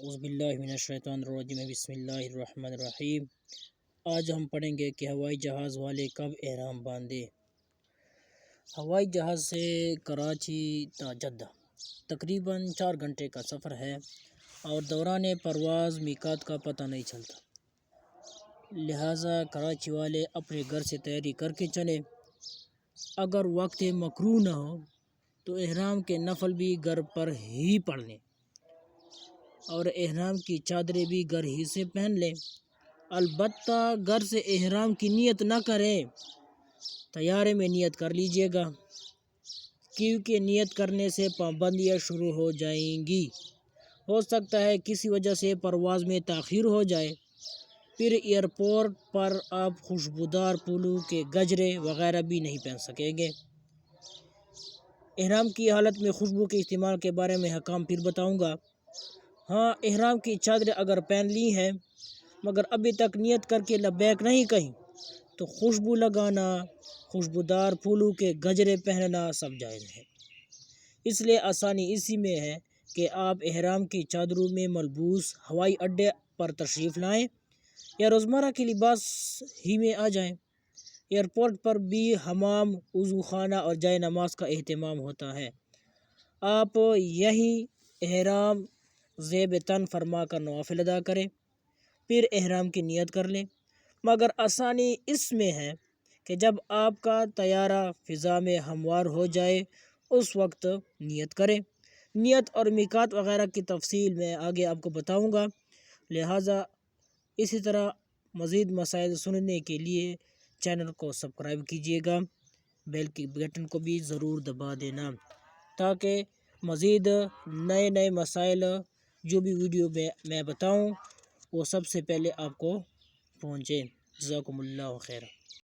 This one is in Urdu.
اعوذ باللہ من الشیطان الرجیم بسم اللہ الرحمن الرحیم۔ آج ہم پڑھیں گے کہ ہوائی جہاز والے کب احرام باندھے۔ ہوائی جہاز سے کراچی تا جدہ تقریباً 4 گھنٹے کا سفر ہے اور دوران پرواز میقات کا پتہ نہیں چلتا، لہٰذا کراچی والے اپنے گھر سے تیاری کر کے چلیں۔ اگر وقت مکروہ نہ ہو تو احرام کے نفل بھی گھر پر ہی پڑھ لیں اور احرام کی چادریں بھی گھر ہی سے پہن لیں۔ البتہ گھر سے احرام کی نیت نہ کریں، طیارے میں نیت کر لیجئے گا، کیونکہ نیت کرنے سے پابندیاں شروع ہو جائیں گی۔ ہو سکتا ہے کسی وجہ سے پرواز میں تاخیر ہو جائے، پھر ایئرپورٹ پر آپ خوشبودار پھولوں کے گجرے وغیرہ بھی نہیں پہن سکیں گے۔ احرام کی حالت میں خوشبو کے استعمال کے بارے میں احکام پھر بتاؤں گا۔ ہاں، احرام کی چادریں اگر پہن لی ہیں مگر ابھی تک نیت کر کے لبیک نہیں کہیں تو خوشبو لگانا، خوشبودار پھولوں کے گجرے پہننا سب جائز ہے۔ اس لیے آسانی اسی میں ہے کہ آپ احرام کی چادروں میں ملبوس ہوائی اڈے پر تشریف لائیں یا روزمرہ کے لباس ہی میں آ جائیں۔ ایئرپورٹ پر بھی حمام، وضو خانہ اور جائے نماز کا اہتمام ہوتا ہے۔ آپ یہیں احرام زیب تن فرما کر نوافل ادا کریں، پھر احرام کی نیت کر لیں۔ مگر آسانی اس میں ہے کہ جب آپ کا طیارہ فضا میں ہموار ہو جائے اس وقت نیت کریں۔ نیت اور میقات وغیرہ کی تفصیل میں آگے آپ کو بتاؤں گا، لہٰذا اسی طرح مزید مسائل سننے کے لیے چینل کو سبسکرائب کیجیے گا، بیل کی بٹن کو بھی ضرور دبا دینا تاکہ مزید نئے مسائل جو بھی ویڈیو میں بتاؤں وہ سب سے پہلے آپ کو پہنچے۔ جزاکم اللہ خیر۔